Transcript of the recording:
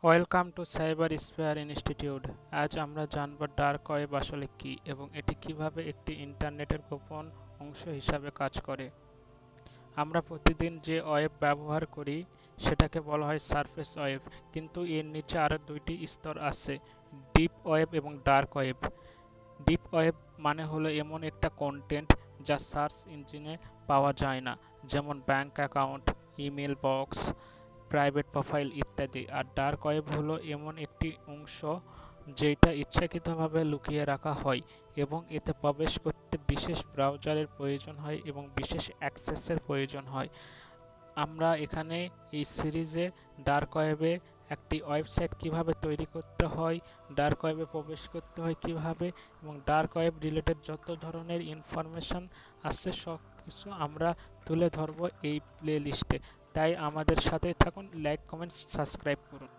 Welcome to cyber spare institute. আজ আমরা জানব ডার্ক ওয়েব আসলে কী এবং এটি কিভাবে একটি ইন্টারনেটের গোপন অংশ হিসাবে কাজ করে। আমরা প্রতিদিন যে ওয়েব ব্যবহার করি সেটাকে বলা হয় সারফেস ওয়েব, কিন্তু এর নিচে আরও দুইটি স্তর আছে, ডিপ ওয়েব এবং ডার্ক ওয়েব। ডিপ ওয়েব মানে হলো এমন একটা কন্টেন্ট যা সার্চ ইঞ্জিনে পাওয়া যায় না, যেমন bank account, email box, private profile ইত্যাদি। আর ডার্ক ওয়েব হলো এমন একটি অংশ যেটা ইচ্ছাকৃতভাবে লুকিয়ে রাখা হয় এবং এতে প্রবেশ করতে বিশেষ ব্রাউজারের প্রয়োজন হয় এবং বিশেষ অ্যাক্সেসের প্রয়োজন হয়। আমরা এখানে এই সিরিজে ডার্ক ওয়েবে একটি ওয়েবসাইট কিভাবে তৈরি করতে হয়, ডার্ক ওয়েবে প্রবেশ করতে হয় কিভাবে, এবং ডার্ক ওয়েব রিলেটেড যত ধরনের ইনফরমেশান আছে সব কিছু আমরা তুলে ধরবো এই প্লে লিস্টে। তাই আমাদের সাথে থাকুন, লাইক কমেন্ট সাবস্ক্রাইব করুন।